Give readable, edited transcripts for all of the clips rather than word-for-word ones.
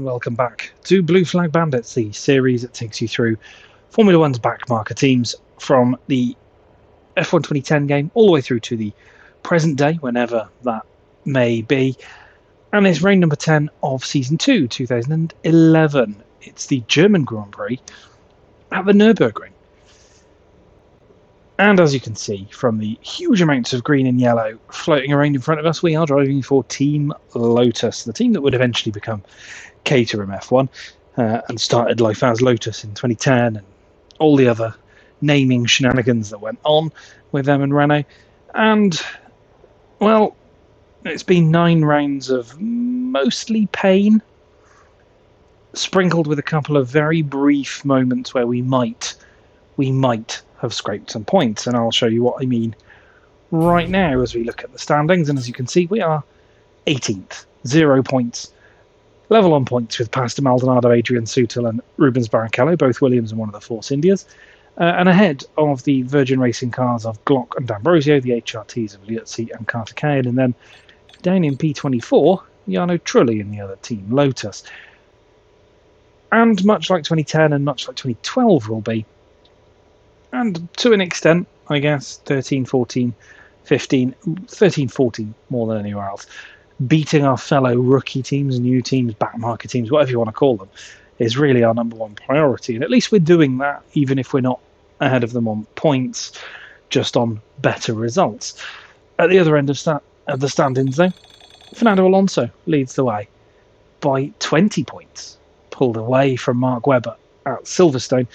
welcome back to Blue Flag Bandits, the series that takes you through Formula One's backmarker teams from the F1 2010 game all the way through to the present day, whenever that may be. And it's race number 10 of Season 2, 2011. It's the German Grand Prix at the Nurburgring. And as you can see from the huge amounts of green and yellow floating around in front of us, we are driving for Team Lotus, the team that would eventually become Caterham F1 and started life as Lotus in 2010 and all the other naming shenanigans that went on with them and Renault. And, well, it's been 9 rounds of mostly pain, sprinkled with a couple of very brief moments where we might have scraped some points, and I'll show you what I mean right now as we look at the standings. And as you can see, we are 18th, 0 points, level on points with Pastor Maldonado, Adrian Sutil and Rubens Barrichello, both Williams and one of the Force Indias, and ahead of the Virgin Racing cars of Glock and D'Ambrosio, the HRTs of Liuzzi and Carter Kane, and then down in P24, Jarno Trulli and the other team, Lotus. And much like 2010 and much like 2012 will be, and to an extent, I guess, 13, 14, 15, 13, 14 more than anywhere else, beating our fellow rookie teams, new teams, backmarker teams, whatever you want to call them, is really our number one priority. And at least we're doing that, even if we're not ahead of them on points, just on better results. At the other end of the standings, though, Fernando Alonso leads the way by 20 points, pulled away from Mark Webber at Silverstone.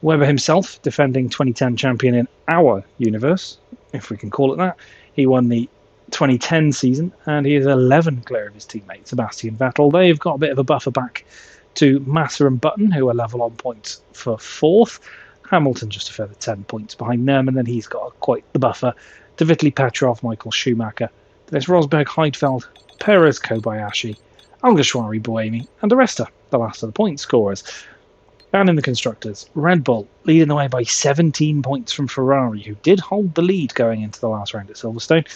Webber himself, defending 2010 champion in our universe, if we can call it that. He won the 2010 season, and he is 11 clear of his teammate, Sebastian Vettel. They've got a bit of a buffer back to Massa and Button, who are level on points for 4th. Hamilton just a further 10 points behind them, and then he's got quite the buffer to Vitaly Petrov, Michael Schumacher. There's Rosberg, Heidfeld, Perez, Kobayashi, Alguersuari, Buemi, and Aresta, the last of the point scorers. And in the Constructors, Red Bull leading the way by 17 points from Ferrari, who did hold the lead going into the last round at Silverstone.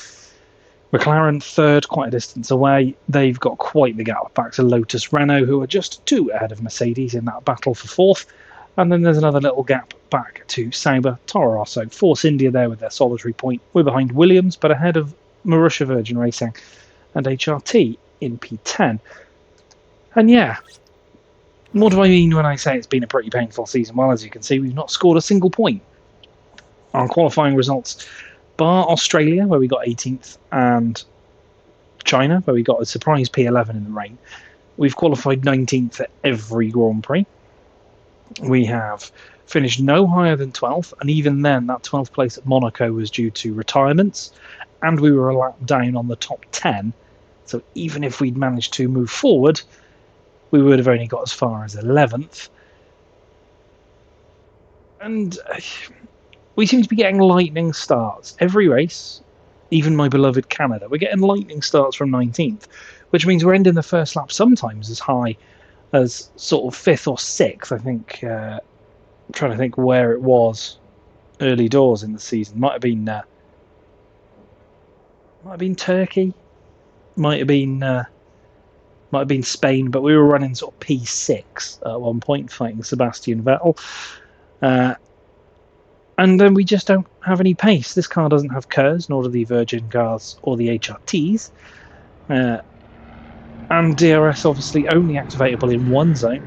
McLaren third, quite a distance away. They've got quite the gap back to Lotus, Renault, who are just 2 ahead of Mercedes in that battle for 4th. And then there's another little gap back to Sauber, Toro Rosso, Force India there with their solitary point. We're behind Williams, but ahead of Marussia Virgin Racing and HRT in P10. And yeah, what do I mean when I say it's been a pretty painful season? Well, as you can see, we've not scored a single point. Our qualifying results, bar Australia, where we got 18th, and China, where we got a surprise P11 in the rain, we've qualified 19th at every Grand Prix. We have finished no higher than 12th, and even then, that 12th place at Monaco was due to retirements, and we were a lap down on the top 10. So even if we'd managed to move forward, we would have only got as far as 11th. And we seem to be getting lightning starts. Every race, even my beloved Canada, we're getting lightning starts from 19th, which means we're ending the first lap sometimes as high as sort of 5th or 6th. I think, trying to think where it was early doors in the season. Might have been Turkey, might have been Spain, but we were running sort of P6 at one point, fighting Sebastian Vettel. And then we just don't have any pace. This car doesn't have KERS, nor do the Virgin cars or the HRTs. And DRS obviously only activatable in one zone,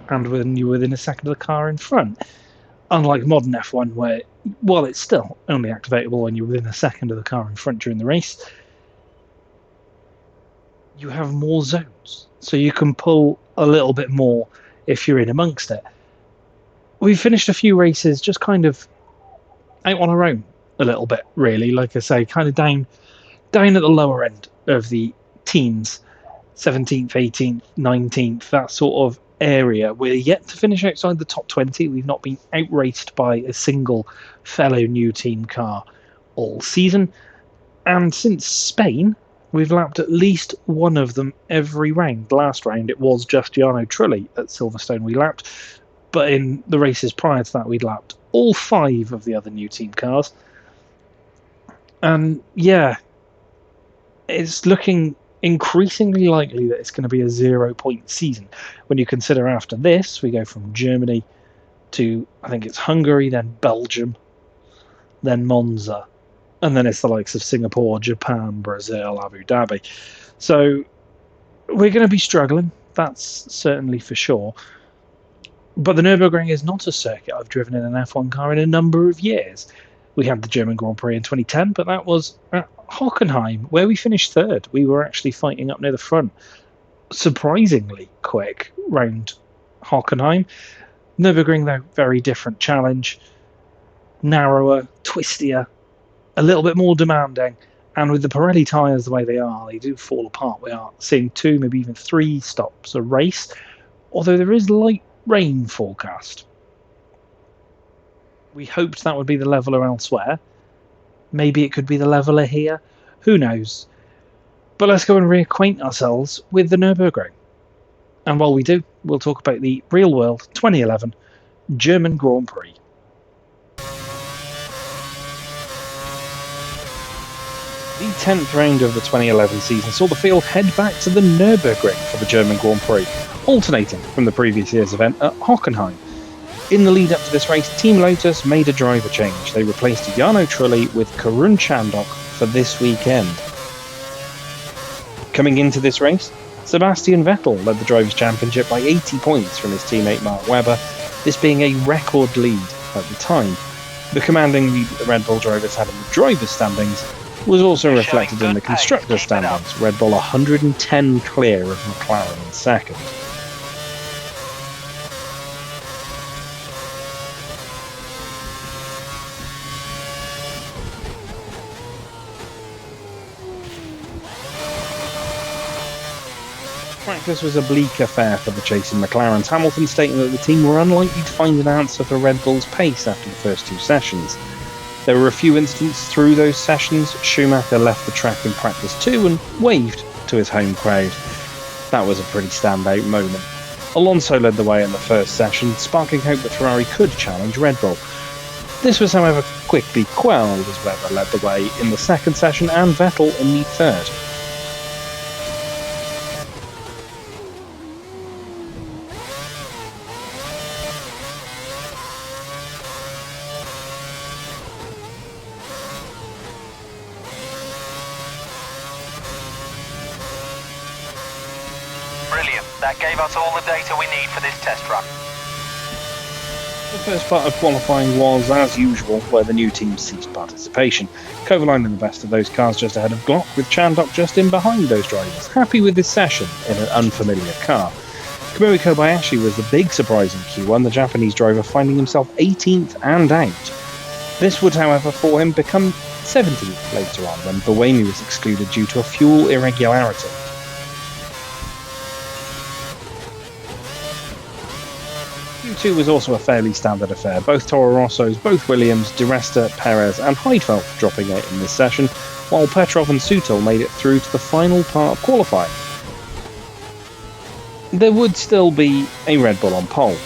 and when you're within a second of the car in front. Unlike modern F1, where, well, it's still only activatable when you're within a second of the car in front during the race. You have more zones, so you can pull a little bit more if you're in amongst it. We've finished a few races just kind of out on our own a little bit, really. Like I say, kind of down at the lower end of the teens, 17th, 18th, 19th, that sort of area. We're yet to finish outside the top 20. We've not been outraced by a single fellow new team car all season. And since Spain, we've lapped at least one of them every round. Last round, it was just Jarno Trulli at Silverstone we lapped. But in the races prior to that, we'd lapped all 5 of the other new team cars. And yeah, it's looking increasingly likely that it's going to be a 0-point season. When you consider after this, we go from Germany to, I think it's Hungary, then Belgium, then Monza, and then it's the likes of Singapore, Japan, Brazil, Abu Dhabi. So we're going to be struggling, that's certainly for sure. But the Nurburgring is not a circuit I've driven in an F1 car in a number of years. We had the German Grand Prix in 2010, but that was at Hockenheim, where we finished third. We were actually fighting up near the front. Surprisingly quick round Hockenheim. Nurburgring, though, very different challenge. Narrower, twistier, a little bit more demanding. And with the Pirelli tyres the way they are, they do fall apart. We are seeing 2, maybe even 3 stops a race, although there is light rain forecast. We hoped that would be the leveller elsewhere. Maybe it could be the leveller here. Who knows? But let's go and reacquaint ourselves with the Nurburgring. And while we do, we'll talk about the real-world 2011 German Grand Prix. The 10th round of the 2011 season saw the field head back to the Nurburgring for the German Grand Prix, alternating from the previous year's event at Hockenheim. In the lead up to this race, Team Lotus made a driver change. They replaced Jarno Trulli with Karun Chandok for this weekend. Coming into this race, Sebastian Vettel led the Drivers' Championship by 80 points from his teammate Mark Webber, this being a record lead at the time. The commanding lead that the Red Bull drivers had in the drivers' standings was also reflected in the constructors' standings, Red Bull 110 clear of McLaren in second. Practice was a bleak affair for the chasing McLarens, Hamilton stating that the team were unlikely to find an answer for Red Bull's pace after the first 2 sessions. There were a few instances through those sessions. Schumacher left the track in practice 2 and waved to his home crowd. That was a pretty standout moment. Alonso led the way in the first session, sparking hope that Ferrari could challenge Red Bull. This was, however, quickly quelled as Webber led the way in the second session and Vettel in the third. Brilliant. That gave us all the data we need for this test run. The first part of qualifying was, as usual, where the new teams ceased participation. Kovalainen in the best of those cars just ahead of Glock, with Chandok just in behind those drivers, happy with this session in an unfamiliar car. Kamui Kobayashi was the big surprise in Q1, the Japanese driver finding himself 18th and out. This would, however, for him become 17th later on, when Buemi was excluded due to a fuel irregularity. Q2 was also a fairly standard affair, both Toro Rossos, both Williams, Di Resta, Perez and Heidfeld dropping out in this session, while Petrov and Sutil made it through to the final part of qualifying. There would still be a Red Bull on pole,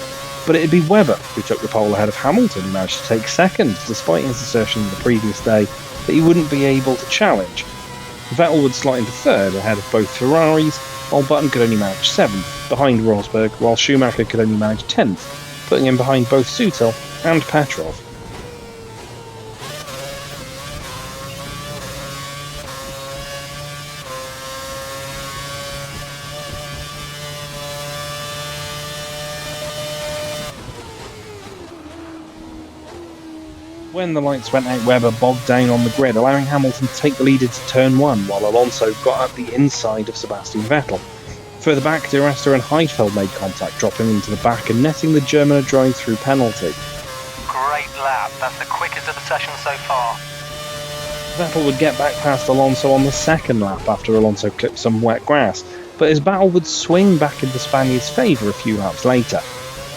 but it'd be Webber who took the pole ahead of Hamilton, who managed to take second, despite his assertion the previous day that he wouldn't be able to challenge. Vettel would slot into third ahead of both Ferraris, while Button could only manage 7th, behind Rosberg, while Schumacher could only manage 10th, putting him behind both Sutil and Petrov. When the lights went out, Webber bogged down on the grid, allowing Hamilton to take the lead into turn 1, while Alonso got at the inside of Sebastian Vettel. Further back, Di Resta and Heidfeld made contact, dropping into the back and netting the German a drive-through penalty. Great lap, that's the quickest of the session so far. Vettel would get back past Alonso on the second lap after Alonso clipped some wet grass, but his battle would swing back in the Spaniard's favour a few laps later.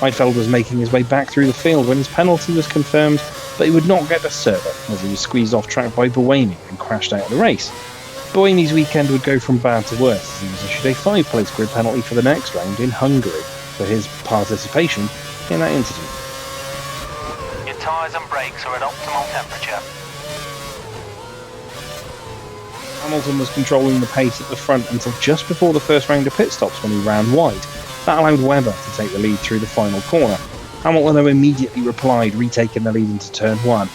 Heidfeld was making his way back through the field when his penalty was confirmed, but he would not get to serve it as he was squeezed off track by Buemi and crashed out of the race. Buemi's weekend would go from bad to worse as he was issued a 5-place grid penalty for the next round in Hungary for his participation in that incident. Your tyres and brakes are at optimal temperature. Hamilton was controlling the pace at the front until just before the first round of pit stops when he ran wide. That allowed Webber to take the lead through the final corner. Hamilton though immediately replied, retaking the lead into turn 1.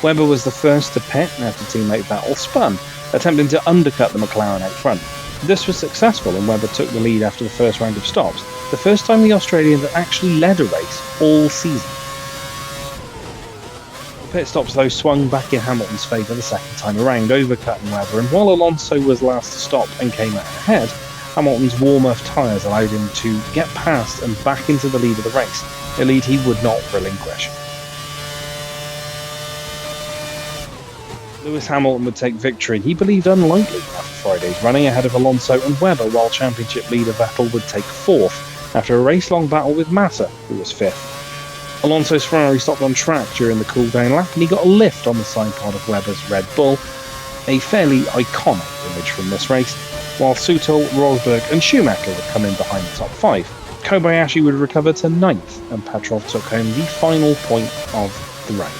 Webber was the first to pit after teammate Vettel spun, attempting to undercut the McLaren out front. This was successful and Webber took the lead after the first round of stops, the first time the Australian had actually led a race all season. The pit stops though swung back in Hamilton's favour the second time around, overcutting Webber, and while Alonso was last to stop and came out ahead, Hamilton's warm-up tyres allowed him to get past and back into the lead of the race, a lead he would not relinquish. Lewis Hamilton would take victory, he believed unlikely after Friday's running, ahead of Alonso and Webber, while championship leader Vettel would take 4th after a race-long battle with Massa, who was 5th. Alonso's Ferrari stopped on track during the cool-down lap and he got a lift on the sidepod of Webber's Red Bull, a fairly iconic image from this race, while Sutil, Rosberg and Schumacher would come in behind the top 5. Kobayashi would recover to 9th and Petrov took home the final point of the round.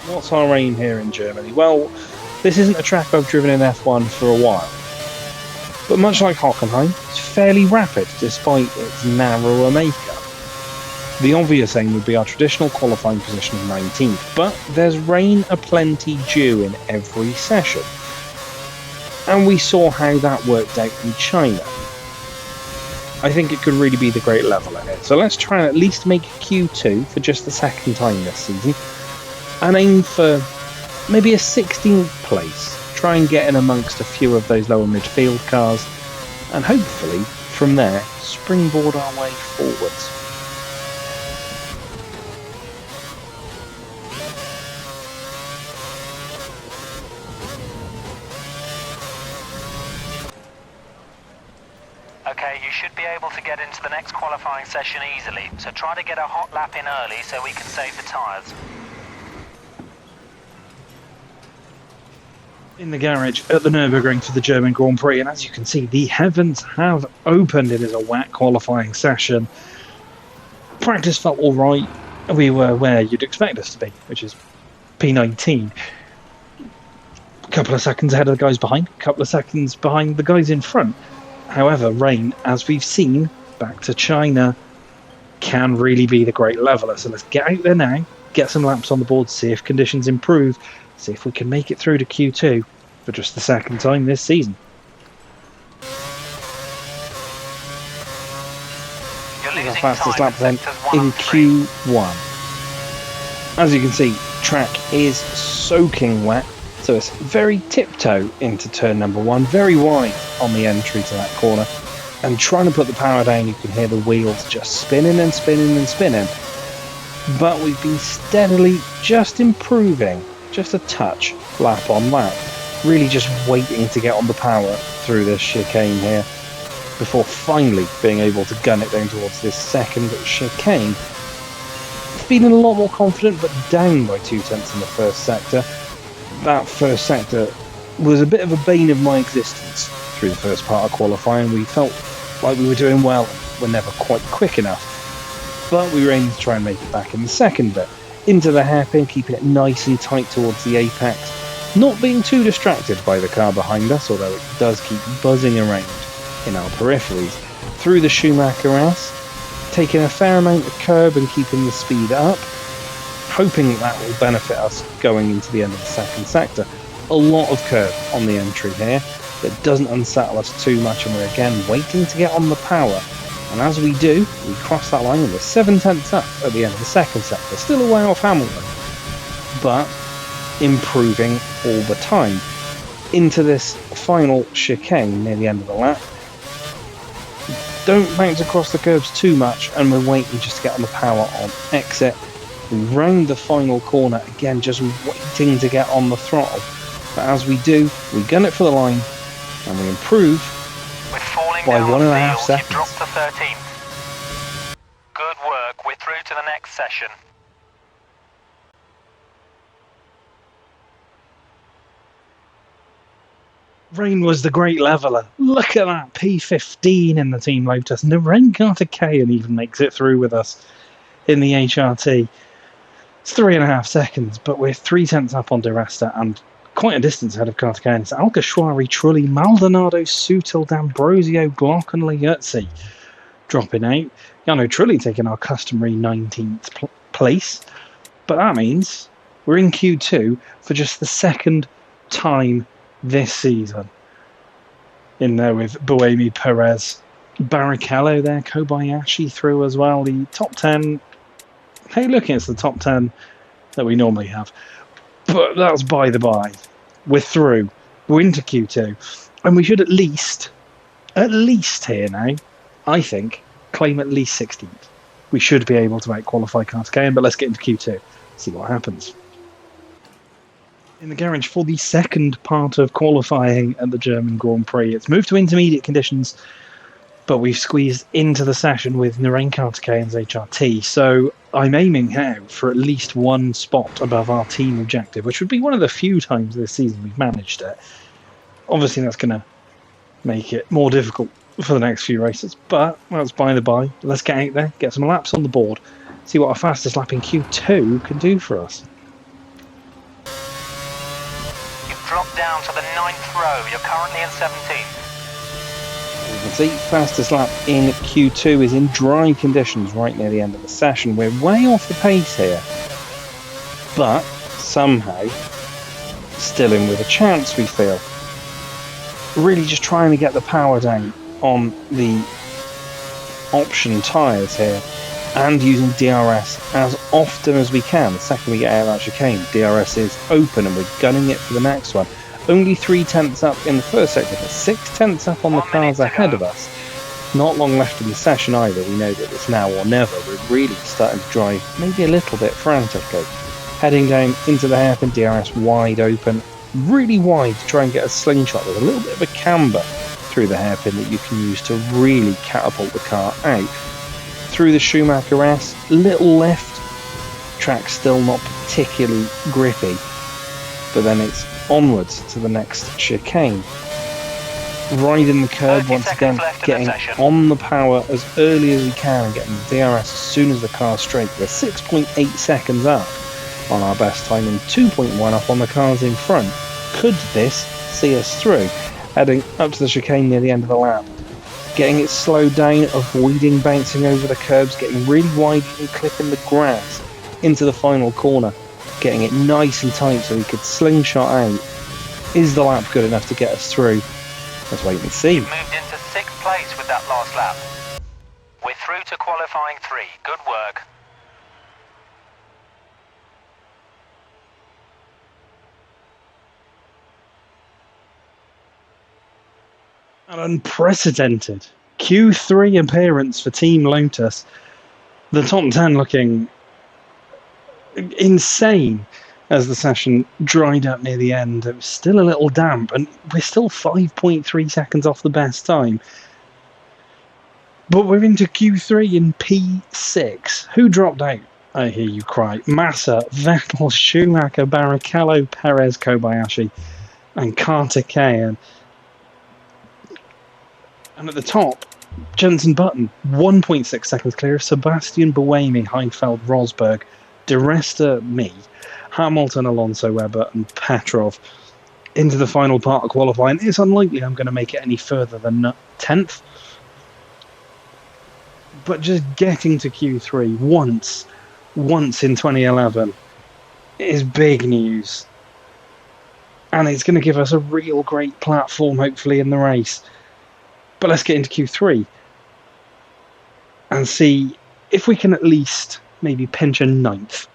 What's our aim here in Germany? Well, this isn't a track I've driven in F1 for a while, but much like Hockenheim, it's fairly rapid despite its narrower makeup. The obvious aim would be our traditional qualifying position of 19th, but there's rain aplenty due in every session, and we saw how that worked out in China. I think it could really be the great leveller here, so let's try and at least make Q2 for just the second time this season, and aim for maybe a 16th place. Try and get in amongst a few of those lower midfield cars, and hopefully, from there, springboard our way forwards. Okay, you should be able to get into the next qualifying session easily, so try to get a hot lap in early so we can save the tyres. In the garage at the Nurburgring for the German Grand Prix, and as you can see, the heavens have opened. It is a wet qualifying session. Practice felt alright. We were where you'd expect us to be, which is P19. A couple of seconds ahead of the guys behind, a couple of seconds behind the guys in front. However, rain, as we've seen, back to China, can really be the great leveller. So let's get out there now, get some laps on the board, see if conditions improve, see if we can make it through to Q2 for just the second time this season. Our fastest lap then in Q1. As you can see, track is soaking wet, so it's very tiptoe into turn number 1, very wide on the entry to that corner, and trying to put the power down, you can hear the wheels just spinning and spinning and spinning, but we've been steadily just improving, just a touch, lap on lap, really just waiting to get on the power through this chicane here, before finally being able to gun it down towards this second chicane. Feeling a lot more confident, but down by 2 tenths in the first sector. That first sector was a bit of a bane of my existence through the first part of qualifying. We felt like we were doing well, we're never quite quick enough, but we were aiming to try and make it back in the second bit, into the hairpin, keeping it nice and tight towards the apex, not being too distracted by the car behind us, although it does keep buzzing around in our peripheries, through the Schumacher ass, taking a fair amount of curb and keeping the speed up, hoping that will benefit us going into the end of the second sector. A lot of curb on the entry here that doesn't unsettle us too much, and we're again waiting to get on the power, and as we do, we cross that line and we're 7 tenths up at the end of the second sector, still a way off Hamilton, but improving all the time. Into this final chicane near the end of the lap, don't bounce across the curbs too much, and we're waiting just to get on the power on exit. Round the final corner, again just waiting to get on the throttle. But as we do, we gun it for the line, and we improve by 1.5 seconds. Dropped to 13th. Good work, we're through to the next session. Rain was the great leveller. Look at that, P15 in the Team Lotus. And the Rain Carter Kayan even makes it through with us in the HRT. It's 3.5 seconds, but we're 3/10 up on De Resta and quite a distance ahead of Cartagena. It's Alcashwari, Trulli, Maldonado, Sutil, D'Ambrosio, Glock and Liuzzi dropping out. Jarno Trulli taking our customary 19th place. But that means we're in Q2 for just the second time this season. In there with Buemi, Perez, Barrichello there, Kobayashi through as well. The top 10. Hey, look, it's the top 10 that we normally have. But that's by the by. We're through. We're into Q2. And we should at least here now, I think, claim at least 16th. We should be able to out-qualify Cartagena, but let's get into Q2. See what happens. In the garage for the second part of qualifying at the German Grand Prix. It's moved to intermediate conditions, but we've squeezed into the session with Nurburgring Cartagena's HRT. So I'm aiming now for at least one spot above our team objective, which would be one of the few times this season we've managed it. Obviously, that's going to make it more difficult for the next few races, but that's by the by. Let's get out there, get some laps on the board, see what our fastest lap in Q2 can do for us. You've dropped down to the 9th row. You're currently in 17th. You can see fastest lap in Q2 is in dry conditions right near the end of the session. We're way off the pace here, but somehow still in with a chance, we feel. Really just trying to get the power down on the option tyres here and using DRS as often as we can. The second we get out of that chicane, DRS is open and we're gunning it for the next one. Only 3/10 up in the first sector, but 6/10 up on the cars ahead of us. Not long left in the session either. We know that it's now or never. We're really starting to drive maybe a little bit frantically. Heading down into the hairpin, DRS wide open, really wide to try and get a slingshot. There's a little bit of a camber through the hairpin that you can use to really catapult the car out. Through the Schumacher S, little lift. Track still not particularly grippy, but then it's onwards to the next chicane. Riding the curb once again, getting on the power as early as we can and getting the DRS as soon as the car's straight. We're 6.8 seconds up on our best time and 2.1 up on the cars in front. Could this see us through? Heading up to the chicane near the end of the lap. Getting it slowed down, avoiding bouncing over the curbs, getting really wide and clipping the grass into the final corner. Getting it nice and tight so we could slingshot out. Is the lap good enough to get us through? Let's wait and see. You've moved into 6th place with that last lap. We're through to qualifying 3. Good work. An unprecedented Q3 appearance for Team Lotus. The top 10 looking insane as the session dried up near the end. It was still a little damp and we're still 5.3 seconds off the best time. But we're into Q3 in P6. Who dropped out? I hear you cry. Massa, Vettel, Schumacher, Barrichello, Perez, Kobayashi and Cartagena. And at the top, Jensen Button, 1.6 seconds clear of Sebastian Buemi, Heidfeld, Rosberg, De Resta, me, Hamilton, Alonso, Webber and Petrov into the final part of qualifying. It's unlikely I'm going to make it any further than 10th. But just getting to Q3 once in 2011 is big news. And it's going to give us a real great platform, hopefully, in the race. But let's get into Q3 and see if we can at least maybe pinch a 9th.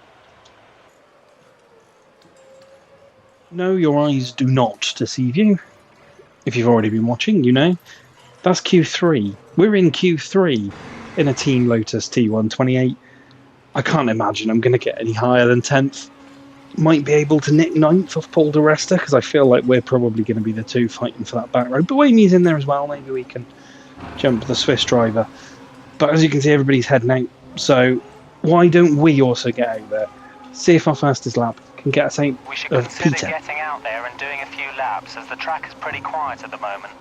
No, your eyes do not deceive you. If you've already been watching, you know. That's Q3. We're in Q3 in a Team Lotus T128. I can't imagine I'm going to get any higher than 10th. Might be able to nick 9th off Paul Di Resta, because I feel like we're probably going to be the two fighting for that back row. But Buemi's in there as well. Maybe we can jump the Swiss driver. But as you can see, everybody's heading out. So why don't we also get out there? See if our fastest lap can get us out We should of consider Peter. getting out there and doing a few laps, as the track is pretty quiet at the moment.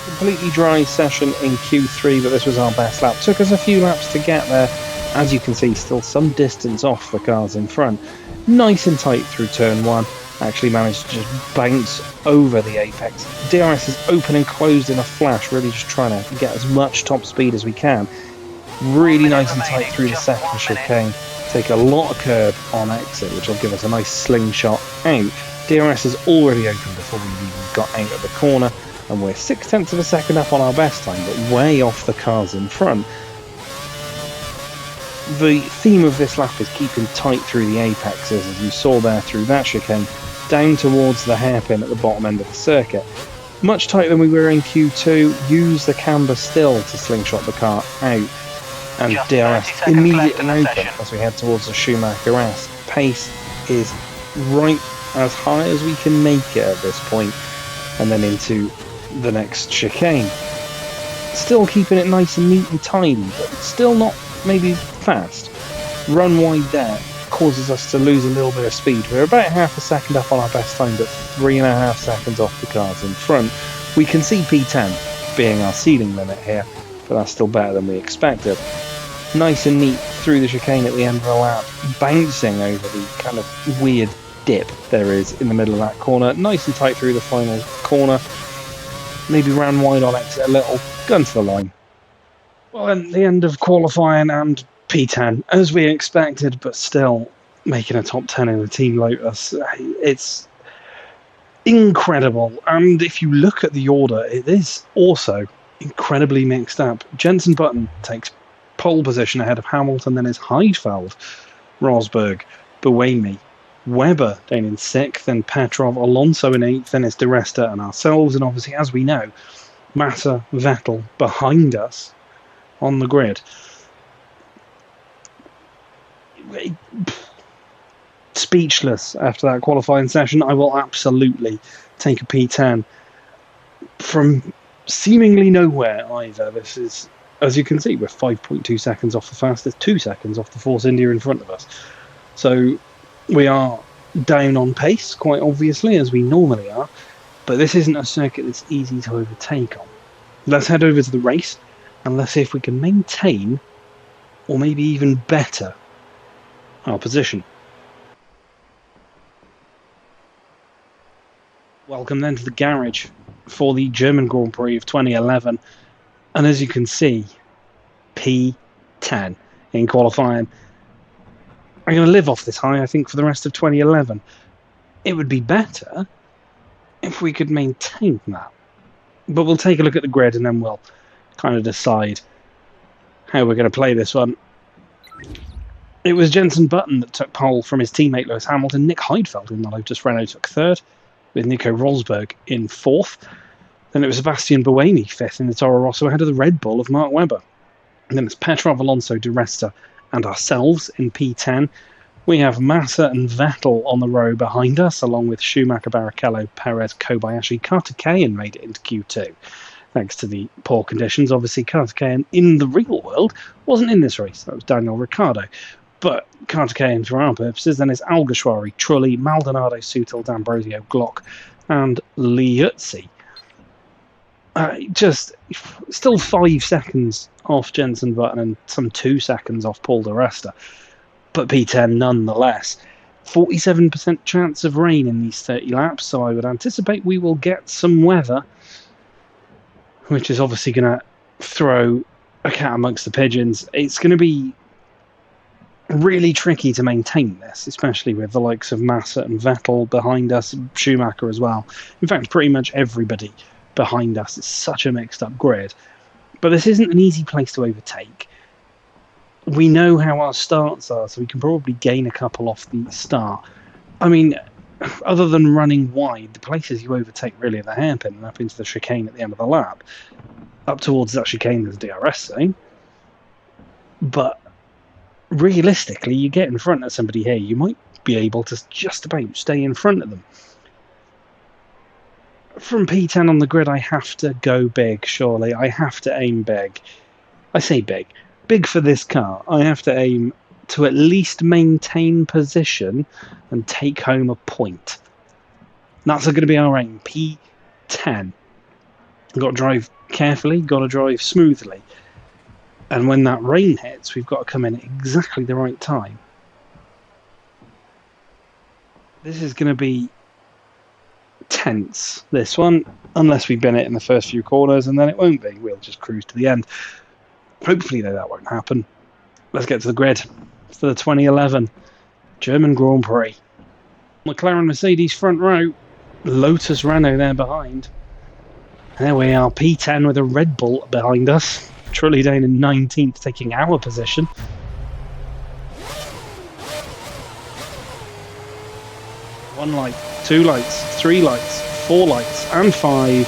Completely dry session in Q3, but this was our best lap. Took us a few laps to get there. As you can see, still some distance off the cars in front. Nice and tight through turn 1. Actually managed to just bounce over the apex. DRS is open and closed in a flash, really just trying to get as much top speed as we can. Really nice and tight through the second chicane. Take a lot of curb on exit, which will give us a nice slingshot out. DRS is already open before we've even got out of the corner, and we're 0.6 of a second up on our best time, but way off the cars in front. The theme of this lap is keeping tight through the apexes, as you saw there through that chicane, down towards the hairpin at the bottom end of the circuit. Much tighter than we were in Q2, use the camber still to slingshot the car out, and Just DRS 30 seconds immediately left in the open session. as we head towards the Schumacher S. Pace is right as high as we can make it at this point, and then into the next chicane. Still keeping it nice and neat and tidy, but still not maybe fast. Run wide there causes us to lose a little bit of speed. We're about half a second up on our best time, but 3.5 seconds off the cars in front. We can see P10 being our ceiling limit here, but that's still better than we expected. Nice and neat through the chicane at the end of the lap, bouncing over the kind of weird dip there is in the middle of that corner. Nice and tight through the final corner. Maybe ran wide on exit a little. Gun to the line. Well, at the end of qualifying and P10, as we expected, but still making a top 10 in the Team Lotus. It's incredible. And if you look at the order, it is also incredibly mixed up. Jenson Button takes pole position ahead of Hamilton, then is Heidfeld, Rosberg, Buemi, Webber down in 6th, then Petrov, Alonso in 8th, then it's Di Resta and ourselves, and obviously, as we know, Massa, Vettel behind us on the grid. Speechless after that qualifying session. I will absolutely take a P10 from seemingly nowhere either. This is, as you can see, we're 5.2 seconds off the fastest, 2 seconds off the Force India in front of us. So we are down on pace, quite obviously, as we normally are, but this isn't a circuit that's easy to overtake on. Let's head over to the race and let's see if we can maintain, or maybe even better, our position. Welcome then to the garage for the German Grand Prix of 2011, and as you can see, P10 in qualifying. I'm going to live off this high, I think, for the rest of 2011. It would be better if we could maintain that. But we'll take a look at the grid and then we'll kind of decide how we're going to play this one. It was Jenson Button that took pole from his teammate Lewis Hamilton. Nick Heidfeld in the Lotus Renault took 3rd, with Nico Rosberg in 4th. Then it was Sebastian Buemi 5th in the Toro Rosso ahead of the Red Bull of Mark Webber. And then it's Petrov, Alonso, Di Resta and ourselves in P10. We have Massa and Vettel on the row behind us, along with Schumacher, Barrichello, Perez, Kobayashi. Kartikeyan made it into Q2, thanks to the poor conditions. Obviously, Kartikeyan in the real world wasn't in this race. That was Daniel Ricciardo. But Kartikeyan, for our purposes, then it's Alguersuari, Trulli, Maldonado, Sutil, D'Ambrosio, Glock, and Liuzzi. Just still 5 seconds off Jenson Button and some 2 seconds off Paul Di Resta. But P10 nonetheless. 47% chance of rain in these 30 laps, so I would anticipate we will get some weather, which is obviously going to throw a cat amongst the pigeons. It's going to be really tricky to maintain this, especially with the likes of Massa and Vettel behind us, Schumacher as well. In fact, pretty much everybody behind us. It's such a mixed up grid. But this isn't an easy place to overtake. We know how our starts are, so we can probably gain a couple off the start. I mean, other than running wide, the places you overtake really are the hairpin and up into the chicane at the end of the lap. Up towards that chicane there's DRS zone. But realistically, you get in front of somebody here, you might be able to just about stay in front of them. From P10 on the grid, I have to go big, surely. I have to aim big. I say big. Big for this car. I have to aim to at least maintain position and take home a point. That's going to be our aim. P10. Got to drive carefully, got to drive smoothly. And when that rain hits, we've got to come in at exactly the right time. This is going to be tense, this one, unless we bin it in the first few corners, and then it won't be. We'll just cruise to the end. Hopefully, though, that won't happen. Let's get to the grid for the 2011 German Grand Prix. McLaren Mercedes front row, Lotus Renault there behind. There we are, P10 with a Red Bull behind us. Trulli down in 19th, taking our position. One light, two lights, three lights, four lights, and five.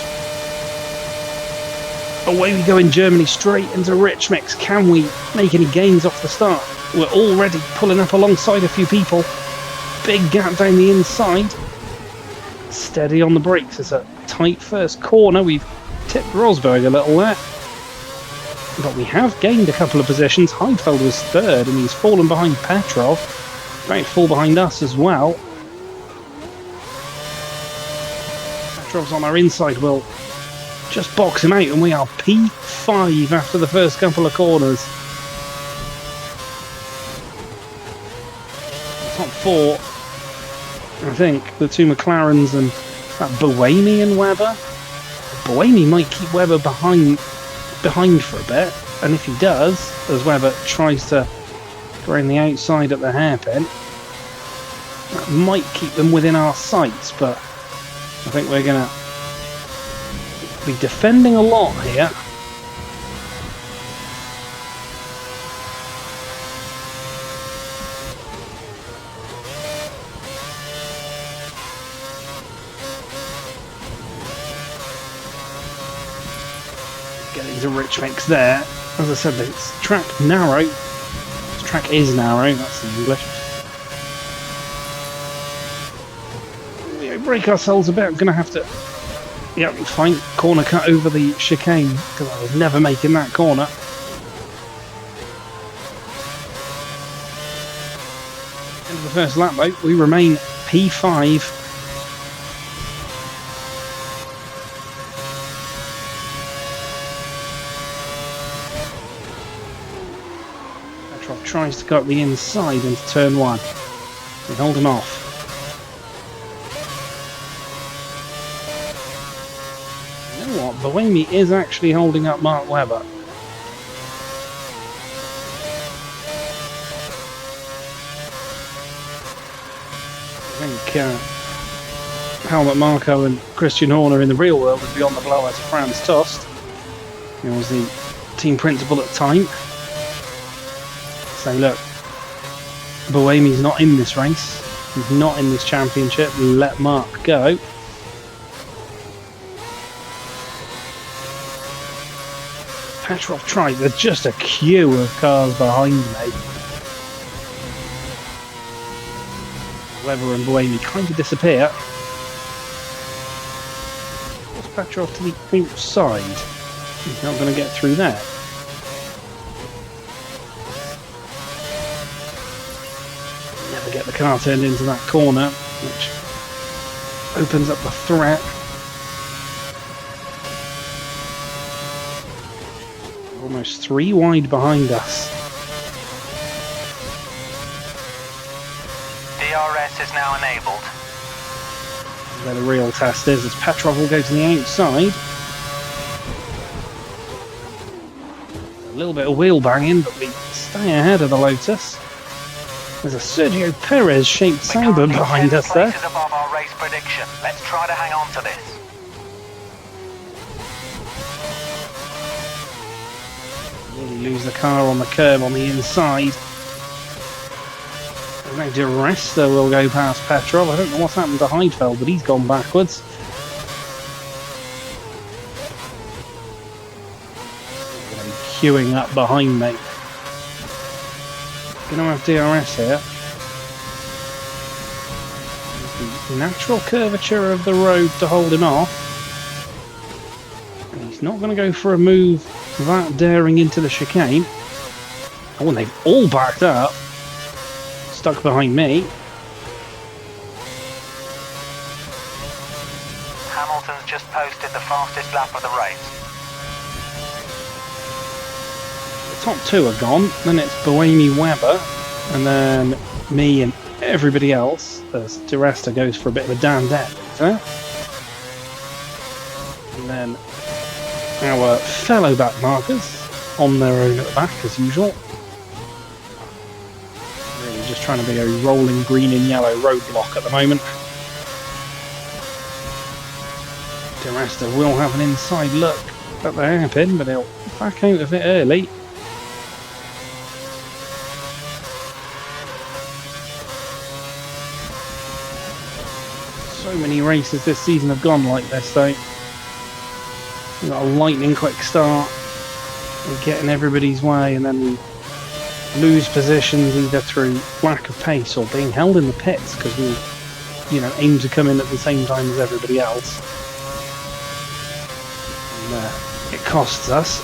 Away we go in Germany, straight into Rich Mix. Can we make any gains off the start? We're already pulling up alongside a few people. Big gap down the inside. Steady on the brakes. It's a tight first corner. We've tipped Rosberg a little there. But we have gained a couple of positions. Heidfeld was third and he's fallen behind Petrov. About to fall behind us as well. Petrov's on our inside. We'll just box him out and we are P5 after the first couple of corners. Top four. I think the two McLarens and that Buemi and Webber. Buemi might keep Webber behind for a bit, and if he does, as Webber tries to go around the outside at the hairpin, that might keep them within our sights, but I think we're going to be defending a lot here. Getting to Rich Mix there. As I said, it's track narrow. This track is narrow, that's the English. We break ourselves a bit. I'm going to have to find corner cut over the chicane because I was never making that corner. End of the first lap though, we remain P5. Tries to go up the inside into turn one. We hold him off. You know what? Buemi is actually holding up Mark Webber. I think Helmut Marko and Christian Horner in the real world would be on the blower to Franz Tost. He was the team principal at the time. Say, look, Buemi's not in this race. He's not in this championship. Let Mark go. Petrov tried. There's just a queue of cars behind me. Webber and Buemi kind of disappear. What's Petrov to the outside? He's not going to get through there. Get the car turned into that corner, which opens up the threat. Almost three wide behind us. DRS is now enabled. Where the real test is, as Petrov will go to the outside. A little bit of wheel banging, but we stay ahead of the Lotus. There's a Sergio Perez shaped Sauber behind us there. Above our race prediction. Let's try to hang on to this. Really lose the car on the curb on the inside. And now Di Resta will go past Petrov. I don't know what's happened to Heidfeld, but he's gone backwards. They're going to be queuing up behind me. Going to have DRS here. The natural curvature of the road to hold him off. And he's not going to go for a move that daring into the chicane. Oh, and they've all backed up. Stuck behind me. Hamilton's just posted the fastest lap of the race. The top two are gone, then it's Buemi Weber, and then me and everybody else as Di Resta goes for a bit of a down dead. And then our fellow back markers on their own at the back as usual. Really just trying to be a rolling green and yellow roadblock at the moment. Di Resta will have an inside look at the hairpin, but he'll back out of it early. So many races this season have gone like this though. We've got a lightning quick start, we get in everybody's way, and then we lose positions either through lack of pace or being held in the pits because we, aim to come in at the same time as everybody else. And it costs us.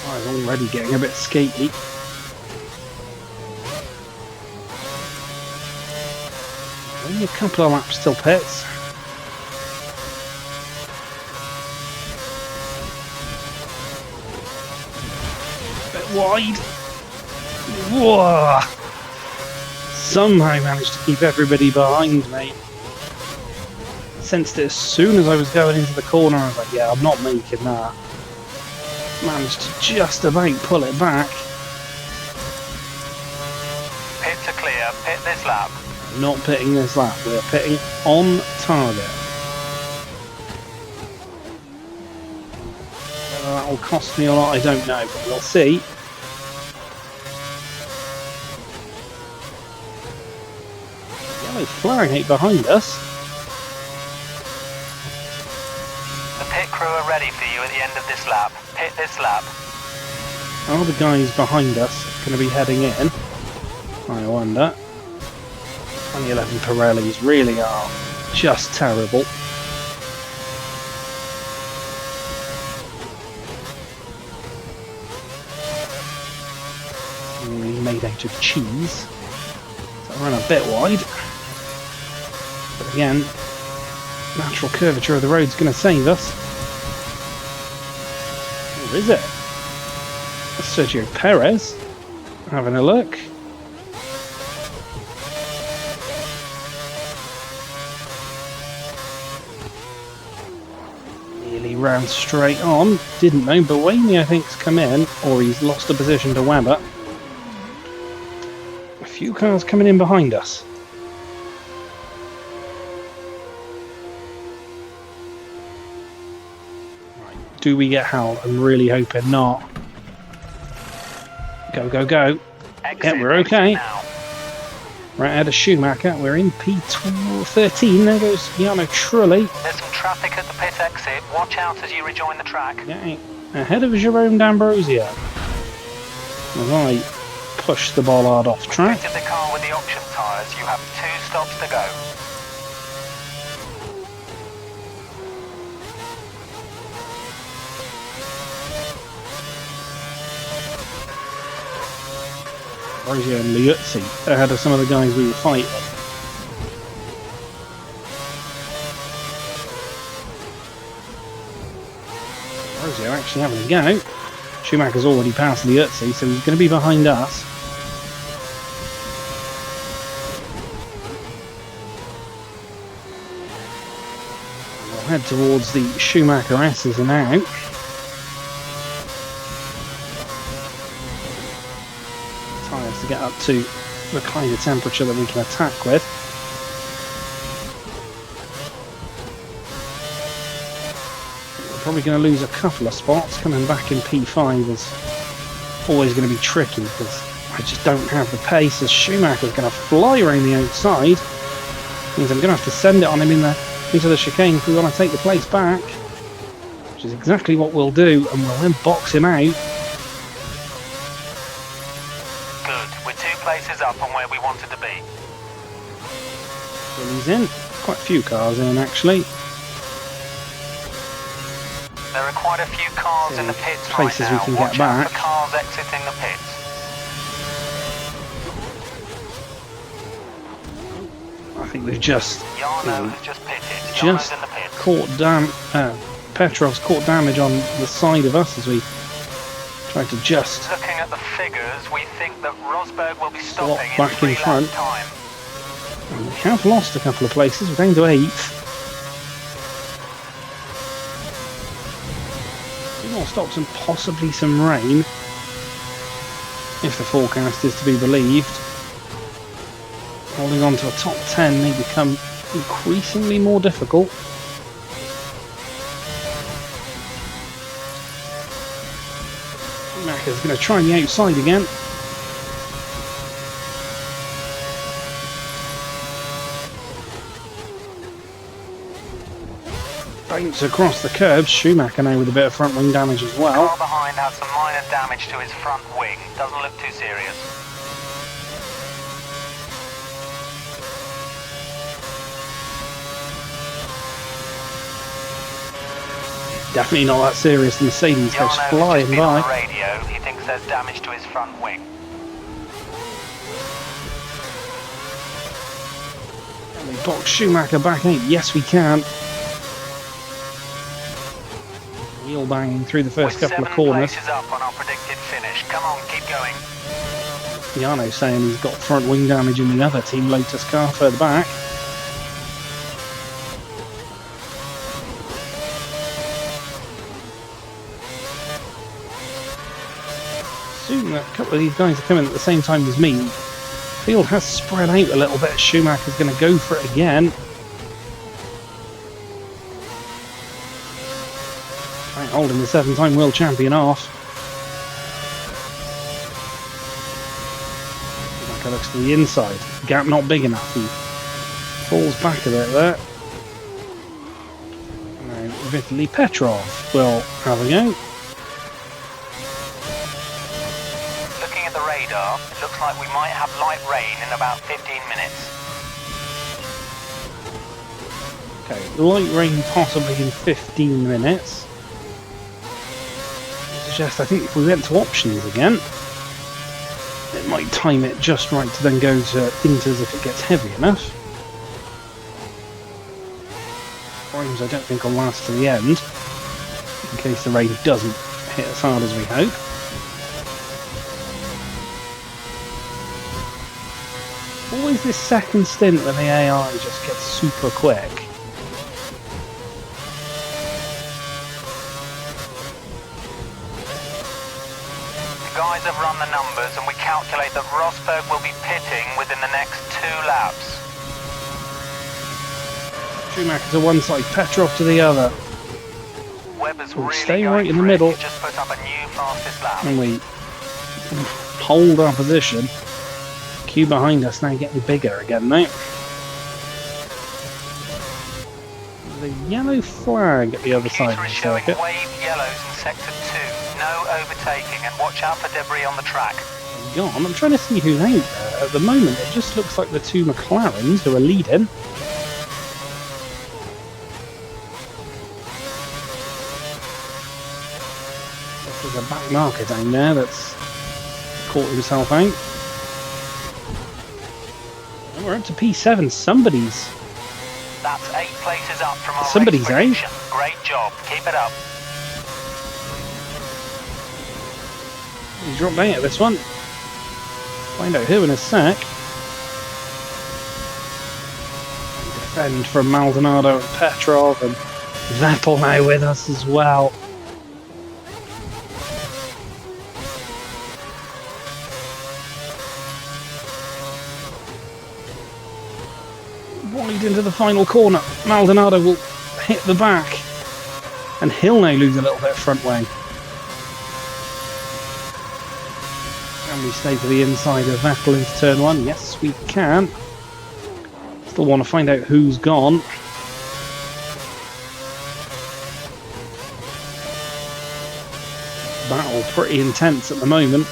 I was already getting a bit skaty. Only a couple of laps till pits. A bit wide. Whoa! Somehow managed to keep everybody behind me. Sensed it as soon as I was going into the corner. I was like, yeah, I'm not making that. Managed to just about pull it back. Pits are clear. Pit this lap. Not pitting this lap, we're pitting on target. Whether that will cost me a lot, I don't know, but we'll see. Yellow flag out behind us. The pit crew are ready for you at the end of this lap. Pit this lap. Are the guys behind us going to be heading in? I wonder. 2011 Pirellis really are just terrible. Made out of cheese. So I ran a bit wide. But again, natural curvature of the road's going to save us. Or is it? That's Sergio Perez having a look. Ran straight on, didn't know, but Buemi I think's come in, or he's lost a position to Weber. A few cars coming in behind us. Right. Do we get Hal? I'm really hoping not. Go, go, go. Yeah, we're okay. Right ahead of Schumacher, we're in P13, there goes Jarno Trulli. There's some traffic at the pit exit, watch out as you rejoin the track. Yeah, ahead of Jerome D'Ambrosio. As I push the bollard off track. Into the car with the option tyres, you have 2 stops to go. D'Ambrosio and Liuzzi ahead of some of the guys we were fighting. D'Ambrosio actually having a go. Schumacher's already passed Liuzzi, so he's going to be behind us. We'll head towards the Schumacher S's now. To get up to the kind of temperature that we can attack with. We're probably going to lose a couple of spots. Coming back in P5 is always going to be tricky because I just don't have the pace, as Schumacher's going to fly around the outside. Means I'm going to have to send it on him into the chicane if we want to take the place back, which is exactly what we'll do, and we'll then box him out. Places up on where we wanted to be. Well, he's in. Quite a few cars in, actually. There are quite a few cars in the pits places right now. we can get back. Watch out for cars exiting the pits. I think we've just Jarno has just pitted. just Jarno's in the pits. Petrov's caught damage on the side of us as we try to just Looking at the figures, we think that Rosberg will be swap stopping back in 3 front. laps time. And we have lost a couple of places. We're down to 8th. 2 more stops and possibly some rain, if the forecast is to be believed. Holding on to a top 10 may become increasingly more difficult. Schumacher's going to try the outside again. Bounce across the curbs. Schumacher now with a bit of front wing damage as well. Car behind has some minor damage to his front wing. Doesn't look too serious. Definitely not that serious. The Mercedes goes Jarno flying has just been on the by. radio. He thinks there's damage to his front wing. Can we box Schumacher back in? Yes, we can. Wheel banging through the first We're couple of 7 corners. places up on our predicted finish. Come on, keep going. Jarno saying he's got front wing damage in the other Team Lotus car further back. Soon a couple of these guys are coming at the same time as me. Field has spread out a little bit. Schumacher's going to go for it again. Right, holding the 7-time world champion off. Schumacher looks to the inside. Gap not big enough. He falls back a bit there. Now Vitaly Petrov will have a go. Looking at the radar, it looks like we might have light rain in about 15 minutes. Okay, light rain possibly in 15 minutes. I think if we went to options again, it might time it just right to then go to inters if it gets heavy enough. Primes I don't think will last to the end, in case the rain doesn't hit as hard as we hope. Always this second stint when the AI just gets super quick. Guys have run the numbers and we calculate that Rosberg will be pitting within the next 2 laps. Schumacher to one side, Petrov to the other. Webber's We'll really stay going right in the for it. middle. He's just put up a new fastest lap. And we hold our position. Queue behind us now getting bigger again now. The yellow flag at the other side of Computer the is showing circuit. wave yellows in sector 2. No overtaking and watch out for debris on the track. Gone. I'm trying to see who's out there. At the moment, it just looks like the 2 McLarens who are leading. There's a back marker down there that's caught himself out. And we're up to P7. Somebody's That's 8 places up from our Somebody's race prediction. Great job. Keep it up. He's dropped out at this one. Find out who in a sec. Defend from Maldonado and Petrov, and Vettel now with us as well. Wide into the final corner. Maldonado will hit the back, and he'll now lose a little bit of front wing. Can we stay to the inside of Vettel into turn 1? Yes, we can. Still want to find out who's gone. Battle pretty intense at the moment.